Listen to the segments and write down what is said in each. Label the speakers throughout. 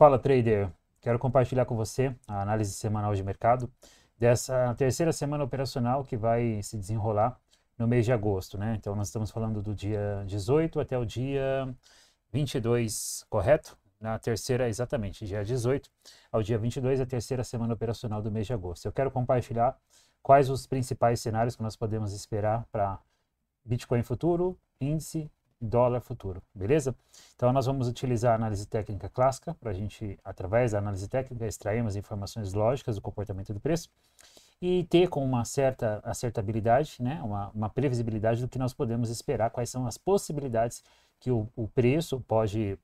Speaker 1: Fala, trader. Quero compartilhar com você a análise semanal de mercado dessa terceira semana operacional que vai se desenrolar no mês de agosto, né? Então, nós estamos falando do dia 18 até o dia 22, correto? Na terceira, exatamente, dia 18 ao dia 22, a terceira semana operacional do mês de agosto. Eu quero compartilhar quais os principais cenários que nós podemos esperar para Bitcoin futuro, índice, dólar futuro, beleza? Então nós vamos utilizar a análise técnica clássica para a gente, através da análise técnica, extrairmos informações lógicas do comportamento do preço e ter com uma certa acertabilidade, né, uma previsibilidade do que nós podemos esperar, quais são as possibilidades que o preço pode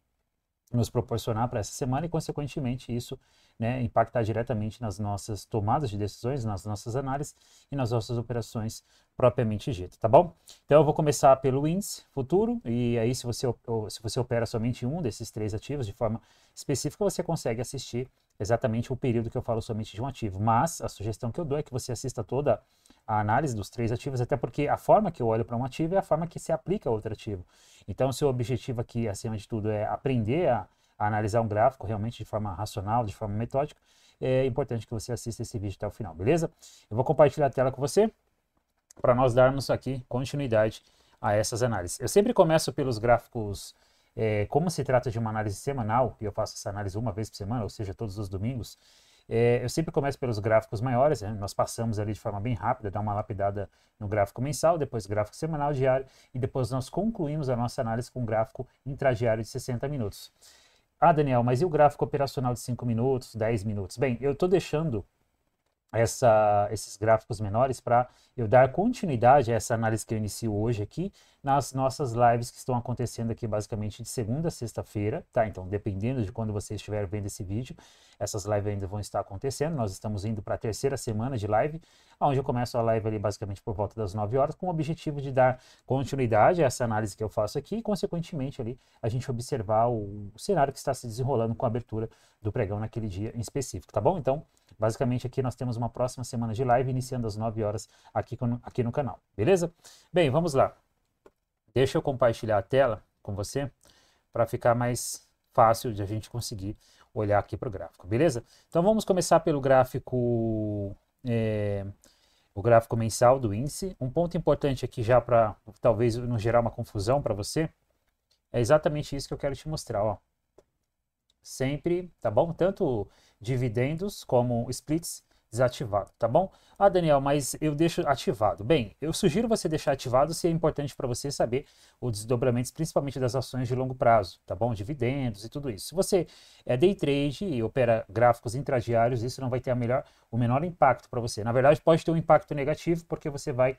Speaker 1: nos proporcionar para essa semana e, consequentemente, isso, né, impactar diretamente nas nossas tomadas de decisões, nas nossas análises e nas nossas operações propriamente dita, tá bom? Então eu vou começar pelo índice futuro e aí se você opera somente um desses três ativos de forma específica, você consegue assistir exatamente o período que eu falo somente de um ativo, mas a sugestão que eu dou é que você assista toda a análise dos três ativos, até porque a forma que eu olho para um ativo é a forma que se aplica a outro ativo. Então, se o objetivo aqui, acima de tudo, é aprender a analisar um gráfico realmente de forma racional, de forma metódica, é importante que você assista esse vídeo até o final, beleza? Eu vou compartilhar a tela com você para nós darmos aqui continuidade a essas análises. Eu sempre começo pelos gráficos, como se trata de uma análise semanal, e eu faço essa análise uma vez por semana, ou seja, todos os domingos, eu sempre começo pelos gráficos maiores, né? Nós passamos ali de forma bem rápida, dá uma lapidada no gráfico mensal, depois gráfico semanal, diário, e depois nós concluímos a nossa análise com um gráfico intradiário de 60 minutos. Ah, Daniel, mas e o gráfico operacional de 5 minutos, 10 minutos? Bem, eu estou deixando esses gráficos menores para eu dar continuidade a essa análise que eu inicio hoje aqui nas nossas lives que estão acontecendo aqui basicamente de segunda a sexta-feira, tá? Então, dependendo de quando você estiver vendo esse vídeo, essas lives ainda vão estar acontecendo. Nós estamos indo para a terceira semana de live, onde eu começo a live ali basicamente por volta das 9 horas, com o objetivo de dar continuidade a essa análise que eu faço aqui e, consequentemente, ali a gente observar o cenário que está se desenrolando com a abertura do pregão naquele dia em específico, tá bom? Então, basicamente aqui nós temos uma próxima semana de live, iniciando às 9 horas aqui no canal, beleza? Bem, vamos lá. Deixa eu compartilhar a tela com você para ficar mais fácil de a gente conseguir olhar aqui para o gráfico, beleza? Então vamos começar pelo gráfico, o gráfico mensal do índice. Um ponto importante aqui já para talvez não gerar uma confusão para você, é exatamente isso que eu quero te mostrar, ó. Sempre, tá bom? Tanto dividendos como splits desativado, tá bom? Ah, Daniel, mas eu deixo ativado. Bem, eu sugiro você deixar ativado se é importante para você saber os desdobramentos, principalmente das ações de longo prazo, tá bom? Dividendos e tudo isso. Se você é day trade e opera gráficos intradiários, isso não vai ter o menor impacto para você. Na verdade, pode ter um impacto negativo, porque você vai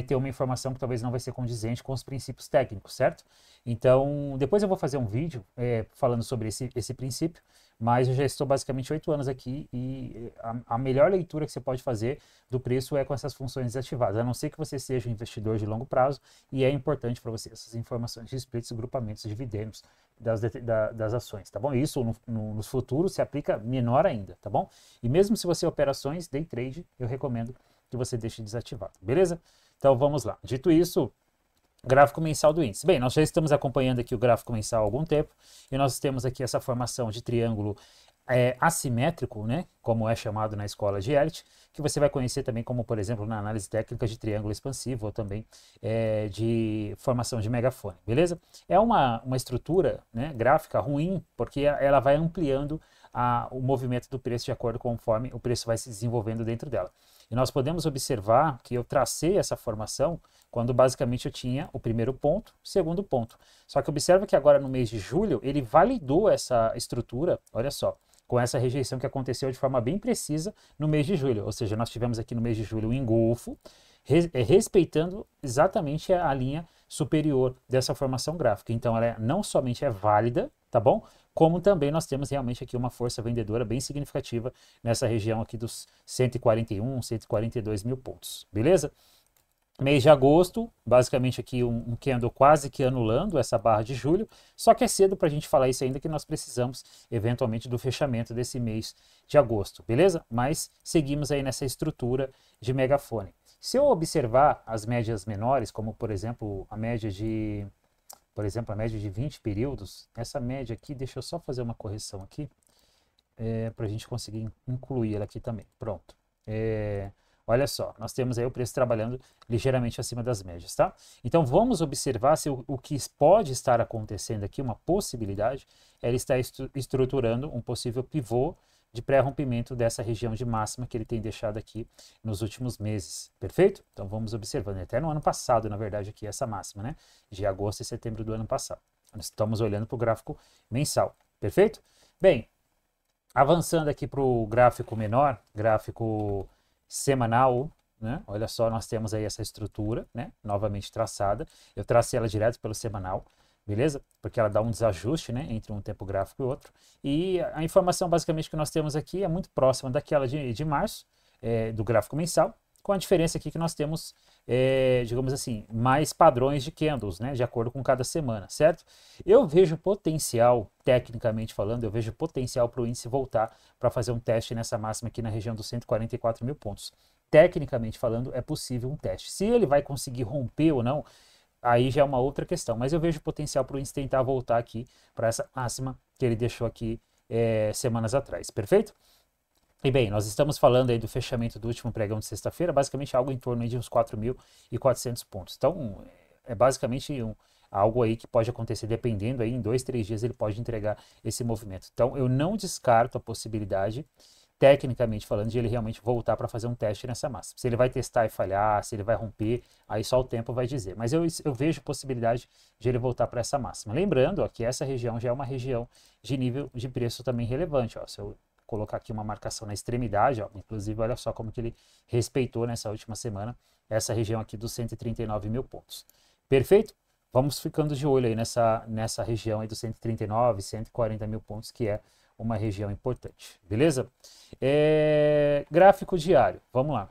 Speaker 1: ter uma informação que talvez não vai ser condizente com os princípios técnicos, certo? Então, depois eu vou fazer um vídeo falando sobre esse princípio, mas eu já estou basicamente 8 anos aqui e a melhor leitura que você pode fazer do preço é com essas funções desativadas, a não ser que você seja um investidor de longo prazo e é importante para você essas informações de splits, grupamentos, dividendos das ações, tá bom? Isso nos futuros se aplica menor ainda, tá bom? E mesmo se você opera ações, day trade, eu recomendo que você deixe desativado, beleza? Então vamos lá. Dito isso, gráfico mensal do índice. Bem, nós já estamos acompanhando aqui o gráfico mensal há algum tempo e nós temos aqui essa formação de triângulo assimétrico, né, como é chamado na escola de Elliott, que você vai conhecer também como, por exemplo, na análise técnica de triângulo expansivo ou também de formação de megafone, beleza? É uma estrutura, né, gráfica ruim, porque ela vai ampliando o movimento do preço de acordo com conforme o preço vai se desenvolvendo dentro dela. E nós podemos observar que eu tracei essa formação quando basicamente eu tinha o primeiro ponto, o segundo ponto. Só que observa que agora no mês de julho ele validou essa estrutura, olha só, com essa rejeição que aconteceu de forma bem precisa no mês de julho. Ou seja, nós tivemos aqui no mês de julho um engolfo, respeitando exatamente a linha superior dessa formação gráfica. Então ela não somente é válida, tá bom? Como também nós temos realmente aqui uma força vendedora bem significativa nessa região aqui dos 141, 142 mil pontos, beleza? Mês de agosto, basicamente aqui um candle quase que anulando essa barra de julho, só que é cedo para a gente falar isso ainda, que nós precisamos eventualmente do fechamento desse mês de agosto, beleza? Mas seguimos aí nessa estrutura de megafone. Se eu observar as médias menores, como por exemplo a média de por exemplo, a média de 20 períodos, essa média aqui, deixa eu só fazer uma correção aqui, para a gente conseguir incluir ela aqui também. Pronto. Olha só, nós temos aí o preço trabalhando ligeiramente acima das médias, tá? Então vamos observar se o que pode estar acontecendo aqui, uma possibilidade, é ele estar estruturando um possível pivô de pré-rompimento dessa região de máxima que ele tem deixado aqui nos últimos meses, perfeito? Então vamos observando, até no ano passado, na verdade, aqui essa máxima, né? De agosto e setembro do ano passado. Nós estamos olhando para o gráfico mensal, perfeito? Bem, avançando aqui para o gráfico menor, gráfico semanal, né? Olha só, nós temos aí essa estrutura, né? Novamente traçada. Eu tracei ela direto pelo semanal, beleza? Porque ela dá um desajuste, né? Entre um tempo gráfico e outro. E a informação basicamente que nós temos aqui é muito próxima daquela de março, do gráfico mensal, com a diferença aqui que nós temos, digamos assim, mais padrões de candles, né, de acordo com cada semana, certo? Eu vejo potencial, tecnicamente falando, eu vejo potencial para o índice voltar para fazer um teste nessa máxima aqui na região dos 144 mil pontos. Tecnicamente falando, é possível um teste. Se ele vai conseguir romper ou não, aí já é uma outra questão, mas eu vejo potencial para o índice tentar voltar aqui para essa máxima que ele deixou aqui semanas atrás, perfeito? E bem, nós estamos falando aí do fechamento do último pregão de sexta-feira, basicamente algo em torno de uns 4.400 pontos. Então, é basicamente algo aí que pode acontecer dependendo aí, em 2, 3 dias ele pode entregar esse movimento. Então, eu não descarto a possibilidade, tecnicamente falando, de ele realmente voltar para fazer um teste nessa máxima. Se ele vai testar e falhar, se ele vai romper, aí só o tempo vai dizer. Mas eu vejo possibilidade de ele voltar para essa máxima. Lembrando ó, que essa região já é uma região de nível de preço também relevante. Ó, se eu colocar aqui uma marcação na extremidade, ó, inclusive olha só como que ele respeitou nessa última semana essa região aqui dos 139 mil pontos. Perfeito? Vamos ficando de olho aí nessa região aí dos 139, 140 mil pontos, que é uma região importante, beleza? Gráfico diário, vamos lá.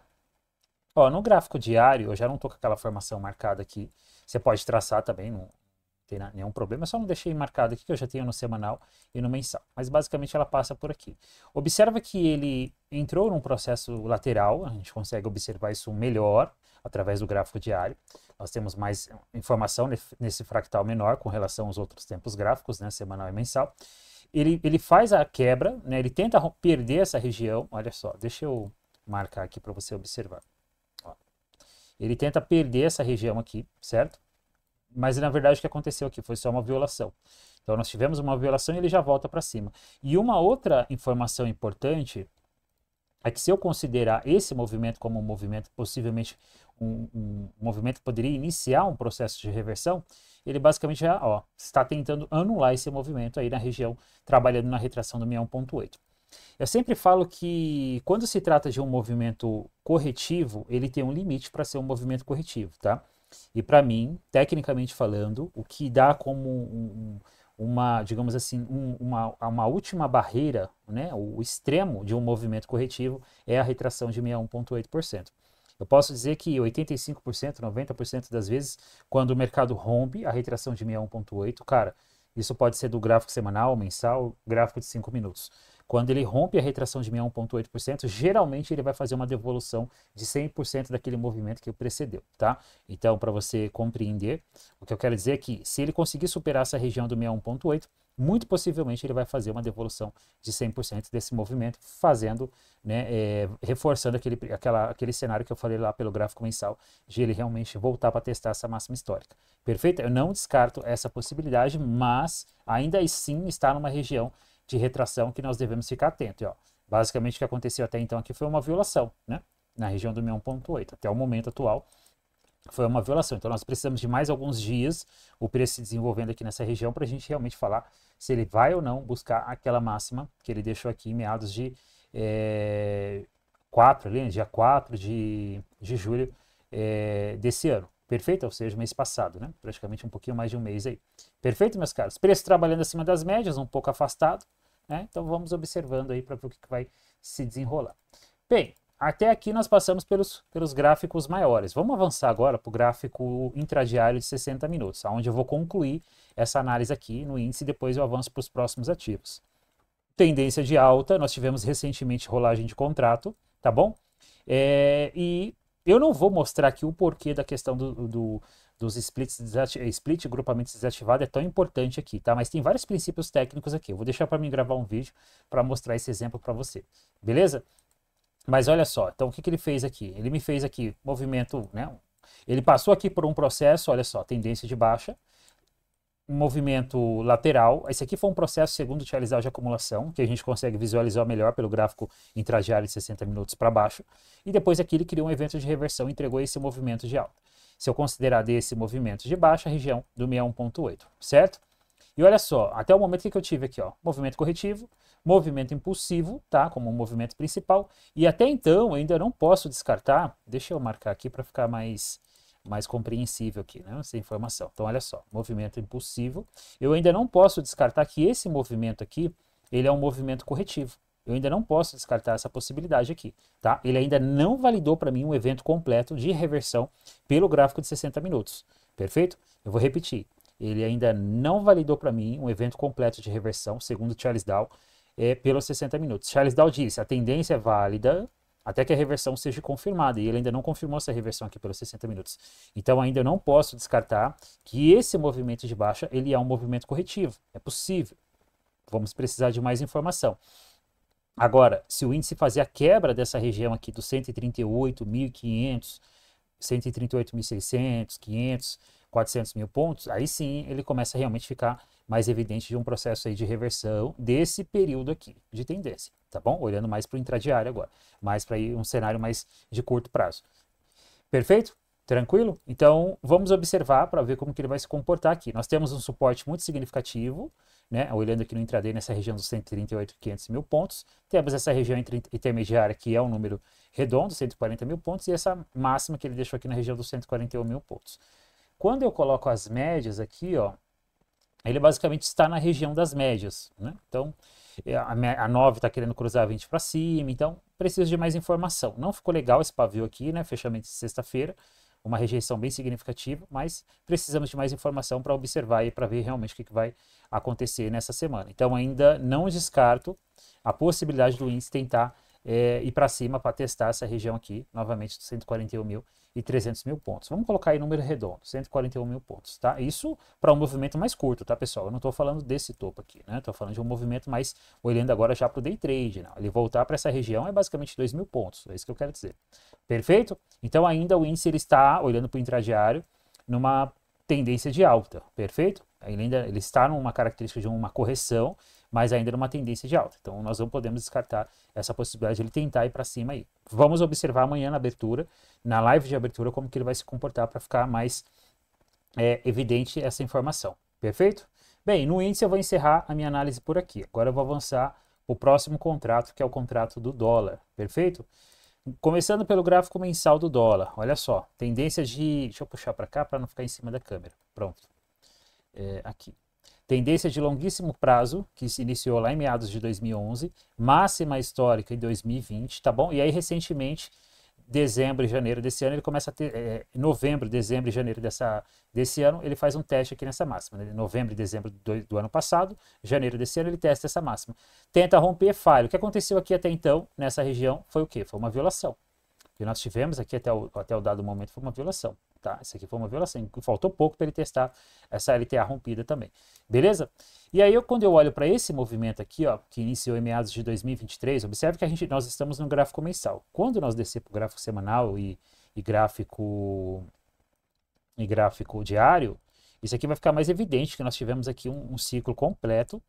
Speaker 1: Ó, no gráfico diário, eu já não tô com aquela formação marcada aqui, você pode traçar também, não tem nenhum problema, eu só não deixei marcado aqui, que eu já tenho no semanal e no mensal, mas basicamente ela passa por aqui. Observa que ele entrou num processo lateral, a gente consegue observar isso melhor através do gráfico diário, nós temos mais informação nesse fractal menor com relação aos outros tempos gráficos, né, semanal e mensal. Ele faz a quebra, né, ele tenta perder essa região, olha só, deixa eu marcar aqui para você observar. Ó. Ele tenta perder essa região aqui, certo? Mas na verdade o que aconteceu aqui foi só uma violação. Então nós tivemos uma violação e ele já volta para cima. E uma outra informação importante é que se eu considerar esse movimento como um movimento, possivelmente um movimento que poderia iniciar um processo de reversão, ele basicamente já está tentando anular esse movimento aí na região, trabalhando na retração do 61.8. Eu sempre falo que quando se trata de um movimento corretivo, ele tem um limite para ser um movimento corretivo, tá? E para mim, tecnicamente falando, o que dá como uma, digamos assim, uma última barreira, né, o extremo de um movimento corretivo é a retração de 61.8%. Eu posso dizer que 85%, 90% das vezes, quando o mercado rompe a retração de 61.8, cara, isso pode ser do gráfico semanal, mensal, gráfico de 5 minutos. Quando ele rompe a retração de 61.8%, geralmente ele vai fazer uma devolução de 100% daquele movimento que o precedeu, tá? Então, para você compreender, o que eu quero dizer é que se ele conseguir superar essa região do 61.8, muito possivelmente ele vai fazer uma devolução de 100% desse movimento, fazendo, né, reforçando aquele cenário que eu falei lá pelo gráfico mensal, de ele realmente voltar para testar essa máxima histórica. Perfeito? Eu não descarto essa possibilidade, mas ainda assim está numa região de retração que nós devemos ficar atentos. E, ó, basicamente o que aconteceu até então aqui foi uma violação, né, na região do 61.8, até o momento atual foi uma violação. Então nós precisamos de mais alguns dias o preço se desenvolvendo aqui nessa região para a gente realmente falar se ele vai ou não buscar aquela máxima que ele deixou aqui em meados de 4, ali, dia 4 de julho desse ano. Perfeito? Ou seja, mês passado, né? Praticamente um pouquinho mais de um mês aí. Perfeito, meus caros? Preço trabalhando acima das médias, um pouco afastado, né? Então vamos observando aí para ver o que vai se desenrolar. Bem, até aqui nós passamos pelos gráficos maiores. Vamos avançar agora para o gráfico intradiário de 60 minutos, onde eu vou concluir essa análise aqui no índice e depois eu avanço para os próximos ativos. Tendência de alta, nós tivemos recentemente rolagem de contrato, tá bom? E eu não vou mostrar aqui o porquê da questão dos split grupamento desativado é tão importante aqui, tá? Mas tem vários princípios técnicos aqui. Eu vou deixar para mim gravar um vídeo para mostrar esse exemplo para você, beleza? Mas olha só, então o que ele fez aqui? Ele me fez aqui movimento, né? Ele passou aqui por um processo, olha só, tendência de baixa, um movimento lateral. Esse aqui foi um processo segundo o Charles Dow de acumulação, que a gente consegue visualizar melhor pelo gráfico intradiário de 60 minutos para baixo. E depois aqui ele criou um evento de reversão e entregou esse movimento de alta. Se eu considerar desse movimento de baixa, a região do 61.8, certo? E olha só, até o momento que eu tive aqui, ó, movimento corretivo, movimento impulsivo, tá, como um movimento principal, e até então eu ainda não posso descartar, deixa eu marcar aqui para ficar mais compreensível aqui, né, essa informação. Então olha só, movimento impulsivo, eu ainda não posso descartar que esse movimento aqui, ele é um movimento corretivo. Eu ainda não posso descartar essa possibilidade aqui, tá? Ele ainda não validou para mim um evento completo de reversão pelo gráfico de 60 minutos, perfeito? Eu vou repetir. Ele ainda não validou para mim um evento completo de reversão, segundo Charles Dow, pelos 60 minutos. Charles Dow disse, a tendência é válida até que a reversão seja confirmada, e ele ainda não confirmou essa reversão aqui pelos 60 minutos. Então ainda não posso descartar que esse movimento de baixa, ele é um movimento corretivo, é possível. Vamos precisar de mais informação. Agora, se o índice fazer a quebra dessa região aqui dos 138.500, 138.600, 500, 400 mil pontos, aí sim ele começa a realmente ficar mais evidente de um processo aí de reversão desse período aqui de tendência, tá bom? Olhando mais para o intradiário agora, mais para um cenário mais de curto prazo. Perfeito? Tranquilo? Então, vamos observar para ver como que ele vai se comportar aqui. Nós temos um suporte muito significativo, né? Olhando aqui no intraday, nessa região dos 138.500 mil pontos. Temos essa região intermediária, que é um número redondo, 140 mil pontos, e essa máxima que ele deixou aqui na região dos 141 mil pontos. Quando eu coloco as médias aqui, ó, ele basicamente está na região das médias, né? Então, a 9 está querendo cruzar 20 para cima, então preciso de mais informação. Não ficou legal esse pavio aqui, né? Fechamento de sexta-feira, uma rejeição bem significativa, mas precisamos de mais informação para observar e para ver realmente o que vai acontecer nessa semana. Então ainda não descarto a possibilidade do índice tentar ir para cima para testar essa região aqui, novamente dos 141.300 mil pontos. Vamos colocar aí número redondo, 141 mil pontos, tá? Isso para um movimento mais curto, tá, pessoal? Eu não estou falando desse topo aqui, né? Estou falando de um movimento mais, olhando agora já para o day trade, né? Ele voltar para essa região é basicamente 2 mil pontos, é isso que eu quero dizer. Perfeito? Então ainda o índice ele está, olhando para o intradiário, numa tendência de alta, perfeito? Ele está numa característica de uma correção, mas ainda numa tendência de alta. Então nós não podemos descartar essa possibilidade de ele tentar ir para cima aí. Vamos observar amanhã na abertura, na live de abertura, como que ele vai se comportar para ficar mais evidente essa informação. Perfeito? Bem, no índice eu vou encerrar a minha análise por aqui. Agora eu vou avançar o próximo contrato, que é o contrato do dólar. Perfeito? Começando pelo gráfico mensal do dólar. Olha só, tendência de... Deixa eu puxar para cá para não ficar em cima da câmera. Pronto. Aqui. Tendência de longuíssimo prazo, que se iniciou lá em meados de 2011, máxima histórica em 2020, tá bom? E aí, recentemente, dezembro e janeiro desse ano, ele começa a ter, novembro, dezembro e janeiro desse ano, ele faz um teste aqui nessa máxima, né? Novembro e dezembro do ano passado, janeiro desse ano, ele testa essa máxima. Tenta romper, falha. O que aconteceu aqui até então, nessa região, foi o quê? Foi uma violação. O que nós tivemos aqui até o dado momento foi uma violação. Tá? Isso aqui foi uma violação. Faltou pouco para ele testar essa LTA rompida também. Beleza? E aí, quando eu olho para esse movimento aqui, ó, que iniciou em meados de 2023, observe que nós estamos no gráfico mensal. Quando nós descer para o gráfico semanal e gráfico diário, isso aqui vai ficar mais evidente que nós tivemos aqui um ciclo completo.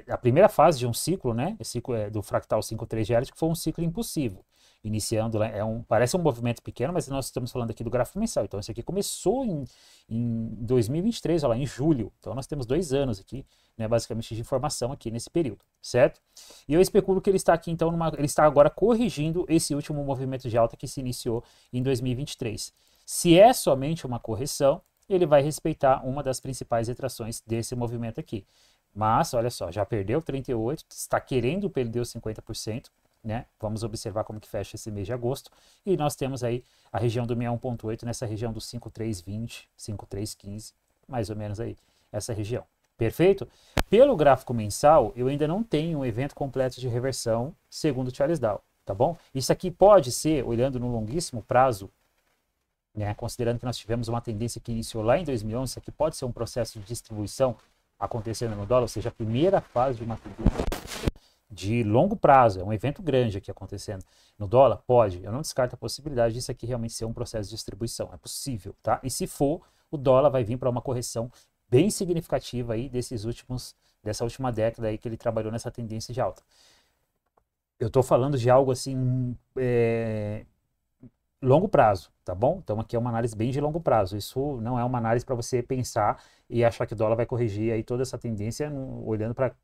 Speaker 1: A primeira fase de um ciclo, né? Esse ciclo do fractal 5-3 diário, que foi um ciclo impulsivo. Iniciando, parece um movimento pequeno, mas nós estamos falando aqui do gráfico mensal. Então, isso aqui começou em 2023, olha lá, em julho. Então, nós temos 2 anos aqui, né, basicamente, de informação aqui nesse período, certo? E eu especulo que ele está aqui, então, ele está agora corrigindo esse último movimento de alta que se iniciou em 2023. Se é somente uma correção, ele vai respeitar uma das principais retrações desse movimento aqui. Mas, olha só, já perdeu 38%, está querendo perder os 50%. Né? Vamos observar como que fecha esse mês de agosto. E nós temos aí a região do 61.8 nessa região do 5.320, 5.315, mais ou menos aí, essa região. Perfeito? Pelo gráfico mensal, eu ainda não tenho um evento completo de reversão, segundo o Charles Dow, tá bom? Isso aqui pode ser, olhando no longuíssimo prazo, né? Considerando que nós tivemos uma tendência que iniciou lá em 2011, isso aqui pode ser um processo de distribuição acontecendo no dólar, ou seja, a primeira fase de uma tendência de longo prazo, é um evento grande aqui acontecendo no dólar, pode, eu não descarto a possibilidade disso aqui realmente ser um processo de distribuição, é possível, tá? E se for, o dólar vai vir para uma correção bem significativa aí dessa última década aí que ele trabalhou nessa tendência de alta. Eu estou falando de algo assim, longo prazo, tá bom? Então aqui é uma análise bem de longo prazo. Isso não é uma análise para você pensar e achar que o dólar vai corrigir aí toda essa tendência olhando para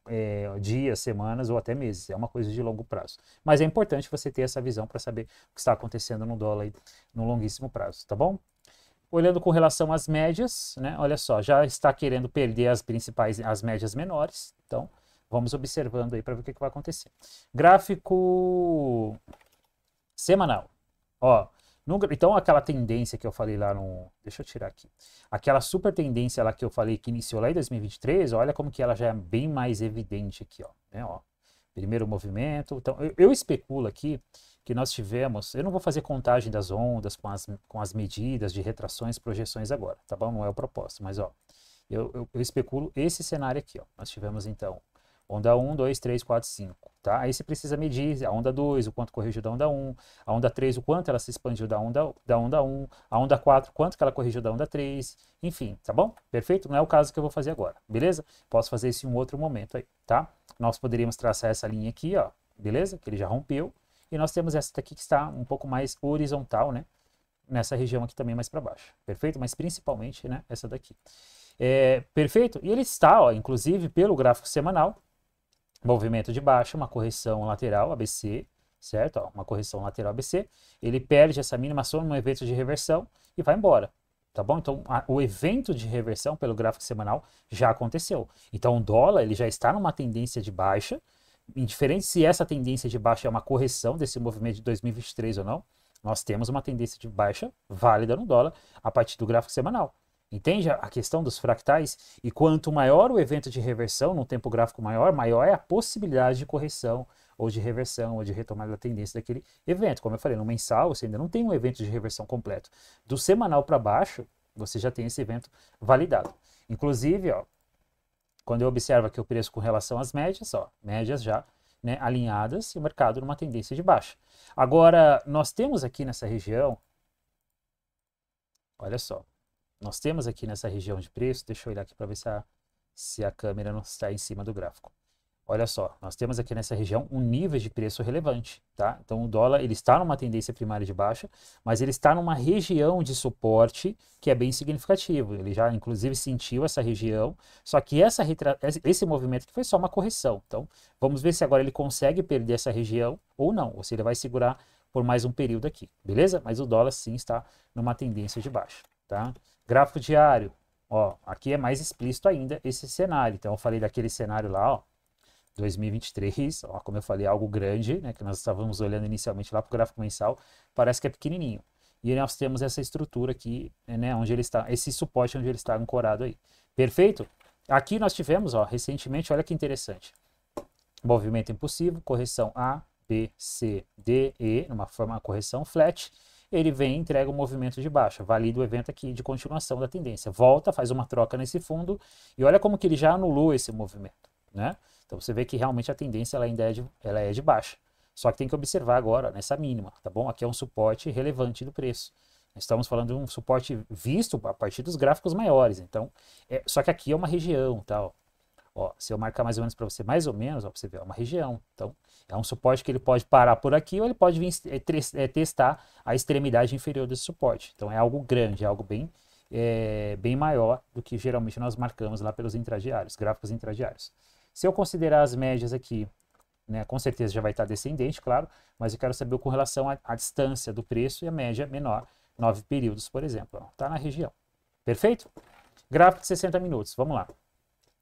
Speaker 1: dias, semanas ou até meses. É uma coisa de longo prazo. Mas é importante você ter essa visão para saber o que está acontecendo no dólar aí no longuíssimo prazo, tá bom? Olhando com relação às médias, né? Olha só, já está querendo perder as médias menores. Então vamos observando aí para ver o que vai acontecer. Gráfico semanal. Ó, então aquela tendência que eu falei lá no... Deixa eu tirar aqui. Aquela super tendência lá que eu falei que iniciou lá em 2023, olha como que ela já é bem mais evidente aqui, ó. Né, ó. Primeiro movimento. Então, eu especulo aqui que nós tivemos... Eu não vou fazer contagem das ondas com as medidas de retrações, projeções agora, tá bom? Não é o propósito, mas ó, eu especulo esse cenário aqui, ó. Nós tivemos então onda 1, 2, 3, 4, 5, tá? Aí você precisa medir a onda 2, o quanto corrigiu da onda 1, a onda 3, o quanto ela se expandiu da onda 1, a onda 4, quanto que ela corrigiu da onda 3, enfim, tá bom? Perfeito? Não é o caso que eu vou fazer agora, beleza? Posso fazer isso em um outro momento aí, tá? Nós poderíamos traçar essa linha aqui, ó, beleza? Que ele já rompeu, e nós temos essa daqui que está um pouco mais horizontal, né? Nessa região aqui também mais para baixo, perfeito? Mas principalmente, né, essa daqui. Perfeito? E ele está, ó, inclusive, pelo gráfico semanal, movimento de baixa, uma correção lateral ABC, certo? Ó, uma correção lateral ABC, ele perde essa mínima soma num evento de reversão e vai embora, tá bom? Então, o evento de reversão pelo gráfico semanal já aconteceu. Então, o dólar ele já está numa tendência de baixa, indiferente se essa tendência de baixa é uma correção desse movimento de 2023 ou não, nós temos uma tendência de baixa válida no dólar a partir do gráfico semanal. Entende a questão dos fractais? E quanto maior o evento de reversão, num tempo gráfico maior, maior é a possibilidade de correção, ou de reversão, ou de retomada da tendência daquele evento. Como eu falei, no mensal você ainda não tem um evento de reversão completo. Do semanal para baixo, você já tem esse evento validado. Inclusive, ó, quando eu observo aqui o preço com relação às médias, ó, médias já, né, alinhadas e o mercado numa tendência de baixa. Agora, nós temos aqui nessa região, olha só, nós temos aqui nessa região de preço, deixa eu olhar aqui para ver se a câmera não está em cima do gráfico. Olha só, nós temos aqui nessa região um nível de preço relevante, tá? Então o dólar ele está numa tendência primária de baixa, mas ele está numa região de suporte que é bem significativo. Ele já inclusive sentiu essa região, só que esse movimento aqui foi só uma correção. Então vamos ver se agora ele consegue perder essa região ou não, ou se ele vai segurar por mais um período aqui, beleza? Mas o dólar sim está numa tendência de baixa, tá? Gráfico diário, ó, aqui é mais explícito ainda esse cenário. Então eu falei daquele cenário lá, ó, 2023, ó, como eu falei, algo grande, né, que nós estávamos olhando inicialmente lá para o gráfico mensal, parece que é pequenininho. E nós temos essa estrutura aqui, né, onde ele está, esse suporte onde ele está ancorado aí. Perfeito? Aqui nós tivemos, ó, recentemente, olha que interessante. Movimento impulsivo, correção A, B, C, D, E, numa forma correção flat. Ele vem e entrega um movimento de baixa, valida o evento aqui de continuação da tendência. Volta, faz uma troca nesse fundo e olha como que ele já anulou esse movimento, né? Então você vê que realmente a tendência ela ainda é de baixa. Só que tem que observar agora nessa mínima, tá bom? Aqui é um suporte relevante do preço. Estamos falando de um suporte visto a partir dos gráficos maiores. Então, só que aqui é uma região, tá? Ó, se eu marcar mais ou menos para você, mais ou menos, ó, pra você ver, é uma região. Então, é um suporte que ele pode parar por aqui ou ele pode vir testar a extremidade inferior desse suporte. Então, é algo grande, é algo bem maior do que geralmente nós marcamos lá pelos intradiários, gráficos intradiários. Se eu considerar as médias aqui, né, com certeza já vai estar descendente, claro, mas eu quero saber com relação à distância do preço e a média menor, 9 períodos, por exemplo. Está na região. Perfeito? Gráfico de 60 minutos, vamos lá.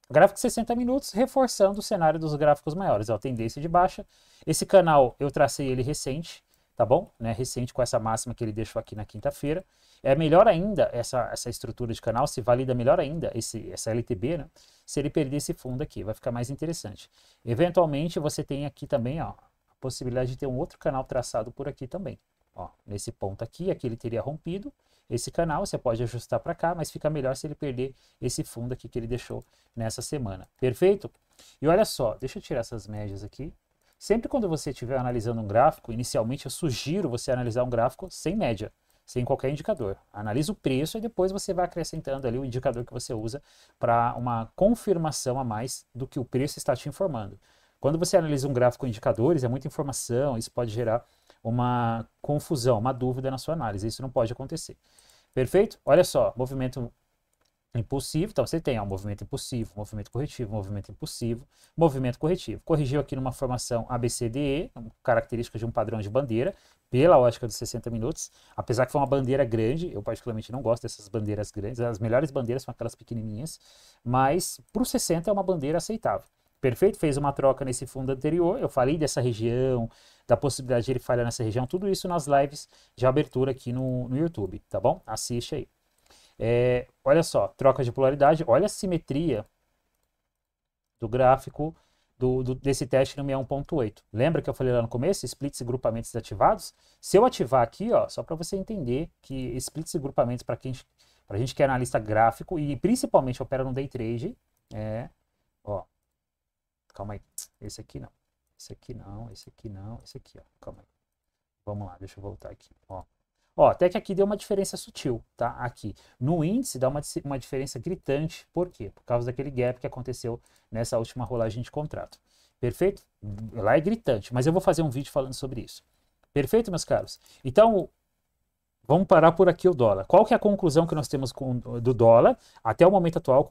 Speaker 1: Gráfico de 60 minutos, reforçando o cenário dos gráficos maiores. Ó, tendência de baixa. Esse canal, eu tracei ele recente, tá bom? Né, recente com essa máxima que ele deixou aqui na quinta-feira. É melhor ainda essa estrutura de canal, se valida melhor ainda essa LTB, né? Se ele perder esse fundo aqui, vai ficar mais interessante. Eventualmente, você tem aqui também, ó, a possibilidade de ter um outro canal traçado por aqui também. Ó, nesse ponto aqui ele teria rompido esse canal, você pode ajustar para cá, mas fica melhor se ele perder esse fundo aqui que ele deixou nessa semana. Perfeito? E olha só, deixa eu tirar essas médias aqui. Sempre quando você estiver analisando um gráfico, inicialmente eu sugiro você analisar um gráfico sem média, sem qualquer indicador. Analisa o preço e depois você vai acrescentando ali o indicador que você usa para uma confirmação a mais do que o preço está te informando. Quando você analisa um gráfico com indicadores, é muita informação, isso pode gerar uma confusão, uma dúvida na sua análise. Isso não pode acontecer. Perfeito? Olha só, movimento impulsivo, então você tem movimento impulsivo, movimento corretivo, movimento impulsivo, movimento corretivo. Corrigiu aqui numa formação ABCDE, característica de um padrão de bandeira, pela ótica dos 60 minutos, apesar que foi uma bandeira grande, eu particularmente não gosto dessas bandeiras grandes, as melhores bandeiras são aquelas pequenininhas, mas para o 60 é uma bandeira aceitável. Perfeito? Fez uma troca nesse fundo anterior, eu falei dessa região, da possibilidade de ele falhar nessa região, tudo isso nas lives de abertura aqui no YouTube, tá bom? Assiste aí. Olha só, troca de polaridade, olha a simetria do gráfico desse teste no 61.8. Lembra que eu falei lá no começo? Splits e grupamentos desativados? Se eu ativar aqui, ó, só para você entender que splits e grupamentos para a gente que é analista gráfico e principalmente opera no day trade, ó, calma aí, esse aqui não, esse aqui não, esse aqui não, esse aqui, ó, calma aí. Vamos lá, deixa eu voltar aqui, ó. Ó, até que aqui deu uma diferença sutil, tá? Aqui. No índice dá uma diferença gritante. Por quê? Por causa daquele gap que aconteceu nessa última rolagem de contrato. Perfeito? Lá é gritante, mas eu vou fazer um vídeo falando sobre isso. Perfeito, meus caros? Então, vamos parar por aqui o dólar. Qual que é a conclusão que nós temos do dólar até o momento atual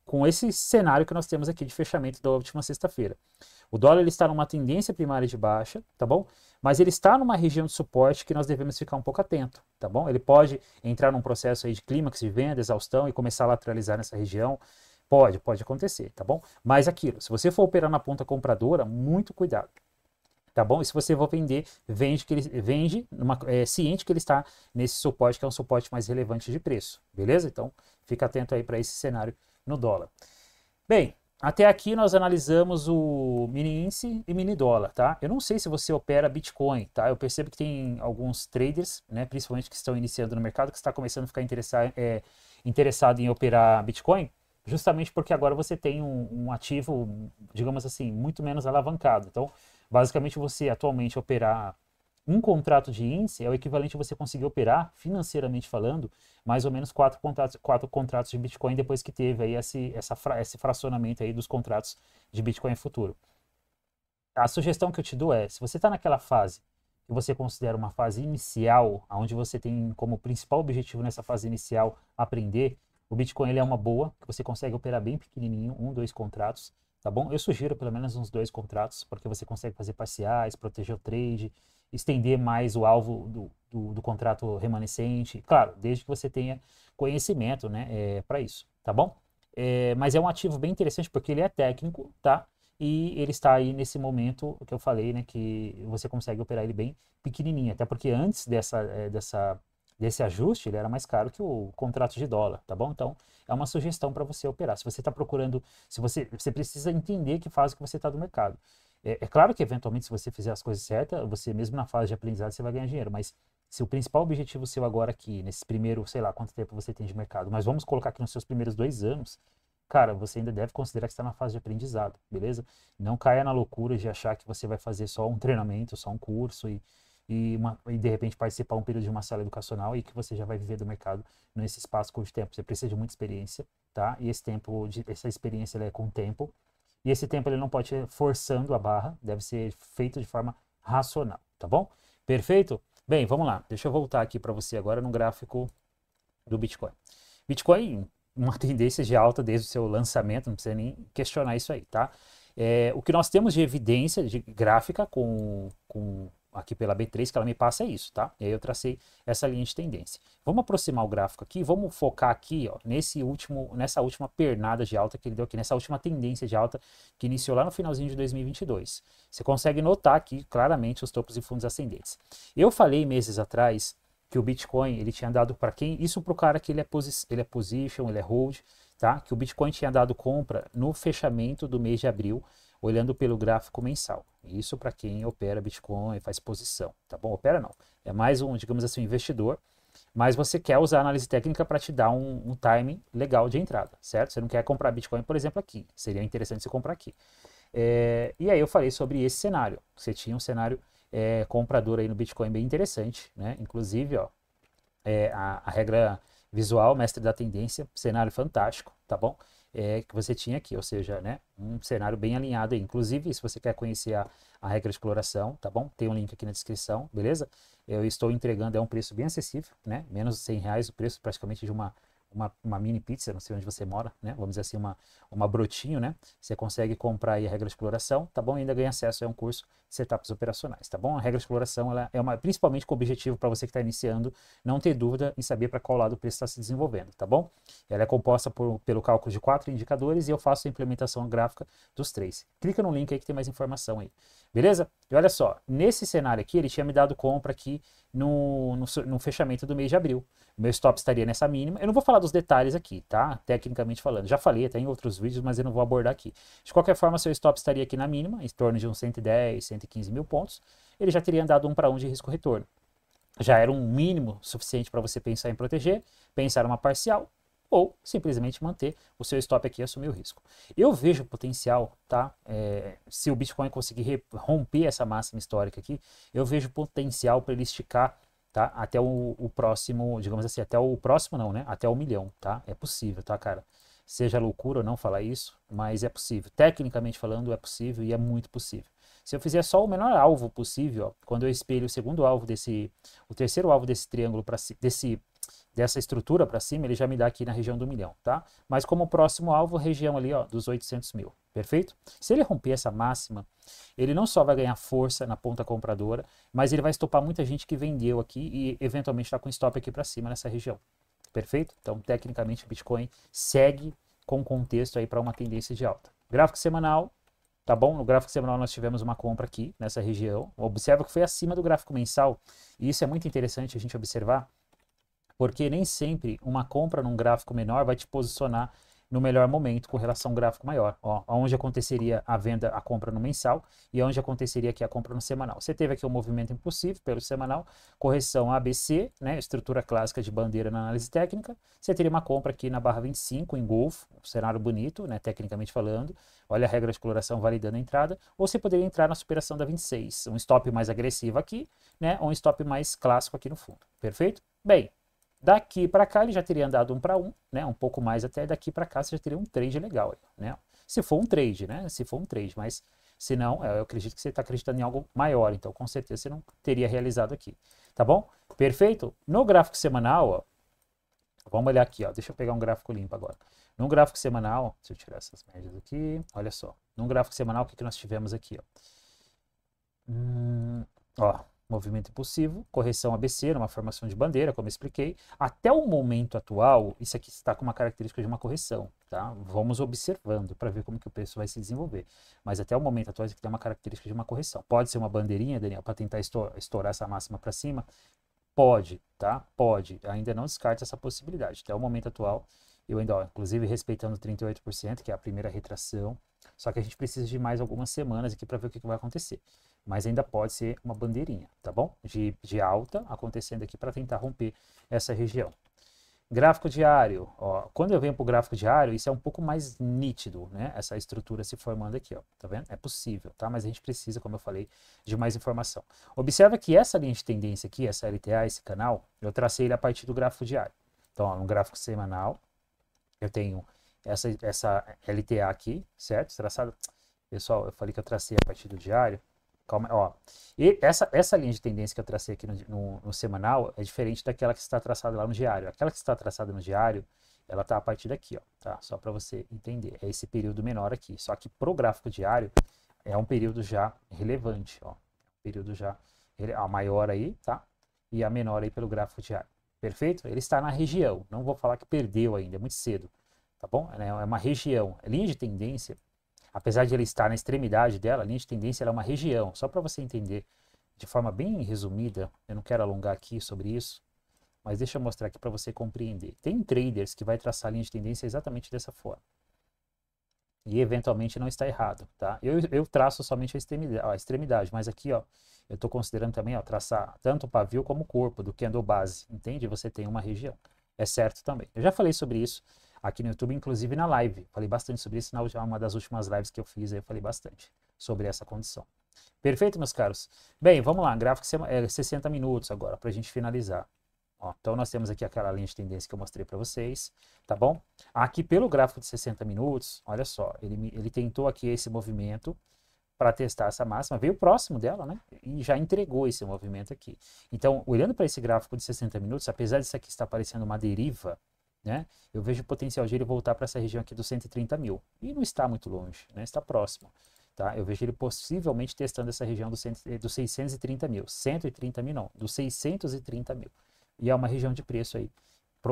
Speaker 1: com esse cenário que nós temos aqui de fechamento da última sexta-feira? O dólar ele está numa tendência primária de baixa, tá bom? Mas ele está numa região de suporte que nós devemos ficar um pouco atento, tá bom? Ele pode entrar num processo aí de clímax de venda, exaustão e começar a lateralizar nessa região. Pode acontecer, tá bom? Mas aquilo, se você for operar na ponta compradora, muito cuidado, tá bom? E se você for vender, vende ciente que ele está nesse suporte, que é um suporte mais relevante de preço, beleza? Então, fica atento aí para esse cenário no dólar. Bem, até aqui nós analisamos o mini índice e mini dólar, tá? Eu não sei se você opera Bitcoin, tá? Eu percebo que tem alguns traders, né, principalmente que estão iniciando no mercado, que está começando a ficar interessado em operar Bitcoin, justamente porque agora você tem um ativo, digamos assim, muito menos alavancado. Então, basicamente você atualmente operar um contrato de índice é o equivalente a você conseguir operar, financeiramente falando, mais ou menos quatro contratos de Bitcoin depois que teve aí esse fracionamento aí dos contratos de Bitcoin futuro. A sugestão que eu te dou é, se você está naquela fase que você considera uma fase inicial, onde você tem como principal objetivo nessa fase inicial aprender, o Bitcoin ele é uma boa, que você consegue operar bem pequenininho, 2 contratos, tá bom? Eu sugiro pelo menos uns 2 contratos, porque você consegue fazer parciais, proteger o trade, estender mais o alvo do contrato remanescente, claro, desde que você tenha conhecimento, né, para isso, tá bom? Mas é um ativo bem interessante porque ele é técnico, tá? E ele está aí nesse momento que eu falei, né, que você consegue operar ele bem pequenininho, até porque antes desse ajuste, ele era mais caro que o contrato de dólar, tá bom? Então, é uma sugestão para você operar. Se você está procurando, se você precisa entender que fase que você está do mercado. É claro que, eventualmente, se você fizer as coisas certas, você mesmo na fase de aprendizado, você vai ganhar dinheiro, mas se o principal objetivo seu agora aqui, nesses primeiros, sei lá, quanto tempo você tem de mercado, mas vamos colocar aqui nos seus primeiros 2 anos, cara, você ainda deve considerar que está na fase de aprendizado, beleza? Não caia na loucura de achar que você vai fazer só um treinamento, só um curso e de repente participar um período de uma sala educacional e que você já vai viver do mercado nesse espaço curto de tempo. Você precisa de muita experiência, tá? E essa experiência ela é com o tempo. E esse tempo ele não pode ser forçando a barra, deve ser feito de forma racional, tá bom? Perfeito? Bem, vamos lá. Deixa eu voltar aqui para você agora no gráfico do Bitcoin. Bitcoin, uma tendência de alta desde o seu lançamento, não precisa nem questionar isso aí, tá? O que nós temos de evidência de gráfica aqui pela B3, que ela me passa é isso, tá? E aí eu tracei essa linha de tendência. Vamos aproximar o gráfico aqui, vamos focar aqui, ó, nessa última pernada de alta que ele deu aqui, nessa última tendência de alta que iniciou lá no finalzinho de 2022. Você consegue notar aqui claramente os topos e fundos ascendentes. Eu falei meses atrás que o Bitcoin, ele tinha dado para quem? Isso para o cara que ele é position, ele é hold, tá? Que o Bitcoin tinha dado compra no fechamento do mês de abril, olhando pelo gráfico mensal. Isso para quem opera Bitcoin, faz posição, tá bom? Opera não. É mais um, digamos assim, investidor. mas você quer usar a análise técnica para te dar um timing legal de entrada, certo? Você não quer comprar Bitcoin, por exemplo, aqui. Seria interessante você comprar aqui. E aí eu falei sobre esse cenário. Você tinha um cenário comprador aí no Bitcoin bem interessante, né? Inclusive, ó, a regra visual, mestre da tendência, cenário fantástico, tá bom? Que você tinha aqui, ou seja, né, um cenário bem alinhado aí. Inclusive, se você quer conhecer a regra de exploração, tá bom? Tem um link aqui na descrição, beleza? Eu estou entregando a um preço bem acessível, né? Menos de R$ 100 o preço praticamente de uma mini pizza, não sei onde você mora, né? Vamos dizer assim, uma brotinho, né? Você consegue comprar aí a regra de exploração, tá bom? E ainda ganha acesso a um curso de setups operacionais, tá bom? A regra de exploração, ela é principalmente com o objetivo para você que está iniciando, não ter dúvida em saber para qual lado o preço está se desenvolvendo, tá bom? Ela é composta pelo cálculo de 4 indicadores e eu faço a implementação gráfica dos 3. Clica no link aí que tem mais informação aí. Beleza? E olha só, nesse cenário aqui, ele tinha me dado compra aqui no fechamento do mês de abril. Meu stop estaria nessa mínima. Eu não vou falar dos detalhes aqui, tá? Tecnicamente falando. Já falei até em outros vídeos, mas eu não vou abordar aqui. De qualquer forma, seu stop estaria aqui na mínima, em torno de uns 110, 115 mil pontos. Ele já teria andado 1 para 1 de risco-retorno. Já era um mínimo suficiente para você pensar em proteger, pensar uma parcial, ou simplesmente manter o seu stop aqui e assumir o risco. Eu vejo potencial, tá? Se o Bitcoin conseguir romper essa máxima histórica aqui, eu vejo potencial para ele esticar, tá? Até o próximo, digamos assim, até o próximo não, né? Até o 1 milhão, tá? É possível, tá, cara? Seja loucura ou não falar isso, mas é possível. Tecnicamente falando, é possível e é muito possível. Se eu fizer só o menor alvo possível, ó, quando eu espelho o segundo alvo o terceiro alvo desse triângulo dessa estrutura para cima, ele já me dá aqui na região do 1 milhão, tá? Mas como próximo alvo, região ali, ó, dos 800 mil, perfeito? Se ele romper essa máxima, ele não só vai ganhar força na ponta compradora, mas ele vai estopar muita gente que vendeu aqui e eventualmente está com stop aqui para cima nessa região, perfeito? Então, tecnicamente, o Bitcoin segue com contexto aí para uma tendência de alta. Gráfico semanal, tá bom? No gráfico semanal nós tivemos uma compra aqui nessa região. Observa que foi acima do gráfico mensal, e isso é muito interessante a gente observar, porque nem sempre uma compra num gráfico menor vai te posicionar no melhor momento com relação a um gráfico maior. Ó, onde aconteceria a venda, a compra no mensal e onde aconteceria aqui a compra no semanal. Você teve aqui um movimento impulsivo pelo semanal, correção ABC, né, estrutura clássica de bandeira na análise técnica. Você teria uma compra aqui na barra 25 em Golfo, um cenário bonito, né, tecnicamente falando. Olha a regra de coloração validando a entrada. Ou você poderia entrar na superação da 26, um stop mais agressivo aqui, né, ou um stop mais clássico aqui no fundo. Perfeito? Bem, daqui para cá ele já teria andado 1 para 1, né? Um pouco mais até daqui para cá você já teria um trade legal, né? Se for um trade, né? Se for um trade, mas se não, eu acredito que você está acreditando em algo maior, então com certeza você não teria realizado aqui, tá bom? Perfeito? No gráfico semanal, ó, vamos olhar aqui, ó, deixa eu pegar um gráfico limpo agora. No gráfico semanal, deixa eu tirar essas médias aqui, olha só. No gráfico semanal, o que nós tivemos aqui, ó, movimento impulsivo, correção ABC, numa formação de bandeira, como eu expliquei. Até o momento atual, isso aqui está com uma característica de uma correção, tá? Vamos observando para ver como que o preço vai se desenvolver. Mas até o momento atual, isso aqui tem uma característica de uma correção. Pode ser uma bandeirinha, Daniel, para tentar estourar essa máxima para cima? Pode, tá? Pode. Ainda não descarte essa possibilidade. Até o momento atual, eu ainda, ó, inclusive respeitando 38%, que é a primeira retração. Só que a gente precisa de mais algumas semanas aqui para ver o que vai acontecer. Mas ainda pode ser uma bandeirinha, tá bom? De alta acontecendo aqui para tentar romper essa região. Gráfico diário, ó, quando eu venho para o gráfico diário, isso é um pouco mais nítido, né? Essa estrutura se formando aqui, ó, tá vendo? É possível, tá? Mas a gente precisa, como eu falei, de mais informação. Observa que essa linha de tendência aqui, essa LTA, esse canal, eu tracei ele a partir do gráfico diário. Então, ó, no gráfico semanal, eu tenho essa LTA aqui, certo? Traçado. Pessoal, eu falei que eu tracei a partir do diário. Calma, ó. E essa linha de tendência que eu tracei aqui no semanal é diferente daquela que está traçada lá no diário. Aquela que está traçada no diário, ela está a partir daqui, ó, tá? Só para você entender. É esse período menor aqui. Só que pro gráfico diário é um período já relevante, ó. Período já a maior aí, tá? E a menor aí pelo gráfico diário. Perfeito? Ele está na região. Não vou falar que perdeu ainda, é muito cedo, tá bom? É uma região. A linha de tendência, apesar de ele estar na extremidade dela, a linha de tendência é uma região. Só para você entender de forma bem resumida, eu não quero alongar aqui sobre isso, mas deixa eu mostrar aqui para você compreender. Tem traders que vai traçar a linha de tendência exatamente dessa forma. e eventualmente não está errado, tá? Eu traço somente a extremidade, mas aqui, ó, eu estou considerando também, ó, traçar tanto o pavio como o corpo do candle base, entende? Você tem uma região, é certo também. Eu já falei sobre isso aqui no YouTube, inclusive na live, falei bastante sobre isso, uma das últimas lives que eu fiz, eu falei bastante sobre essa condição. Perfeito, meus caros? Bem, vamos lá, gráfico 60 minutos agora, para a gente finalizar. Ó, então nós temos aqui aquela linha de tendência que eu mostrei para vocês, tá bom? Aqui pelo gráfico de 60 minutos, olha só, ele tentou aqui esse movimento para testar essa máxima, veio próximo dela, né? E já entregou esse movimento aqui. Então, olhando para esse gráfico de 60 minutos, apesar disso aqui estar parecendo uma deriva, né? Eu vejo o potencial de ele voltar para essa região aqui dos 130 mil. E não está muito longe, né? Está próximo. Tá? Eu vejo ele possivelmente testando essa região dos 630 mil. 130 mil não, dos 630 mil. E é uma região de preço aí,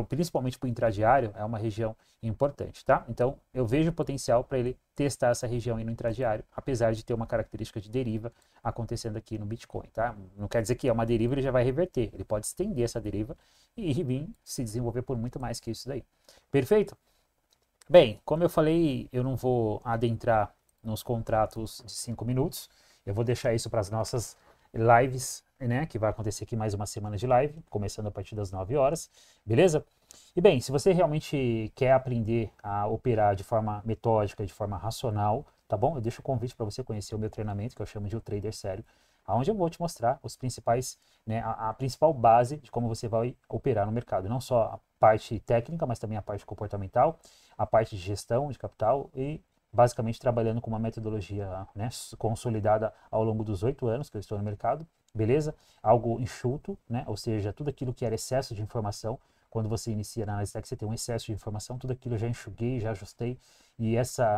Speaker 1: principalmente para o intradiário, é uma região importante, tá? Então, eu vejo potencial para ele testar essa região aí no intradiário, apesar de ter uma característica de deriva acontecendo aqui no Bitcoin, tá? Não quer dizer que é uma deriva, ele já vai reverter, ele pode estender essa deriva e vir se desenvolver por muito mais que isso daí. Perfeito? Bem, como eu falei, eu não vou adentrar nos contratos de 5 minutos, eu vou deixar isso para as nossas lives, né, que vai acontecer aqui mais uma semana de live, começando a partir das 9 horas, beleza? E bem, se você realmente quer aprender a operar de forma metódica, de forma racional, tá bom? Eu deixo o convite para você conhecer o meu treinamento, que eu chamo de O Trader Sério, onde eu vou te mostrar os principais, né, a principal base de como você vai operar no mercado, não só a parte técnica, mas também a parte comportamental, a parte de gestão de capital e basicamente trabalhando com uma metodologia, né, consolidada ao longo dos 8 anos que eu estou no mercado, beleza? Algo enxuto, né? Ou seja, tudo aquilo que era excesso de informação, quando você inicia na análise técnica, você tem um excesso de informação, tudo aquilo eu já enxuguei, já ajustei, e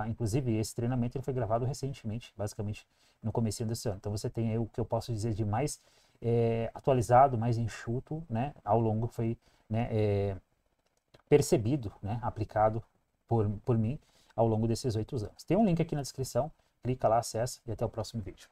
Speaker 1: inclusive esse treinamento ele foi gravado recentemente, basicamente no começo desse ano. Então você tem aí o que eu posso dizer de mais atualizado, mais enxuto, né? Ao longo foi, né, percebido, né, aplicado por mim ao longo desses 8 anos. Tem um link aqui na descrição, clica lá, acessa e até o próximo vídeo.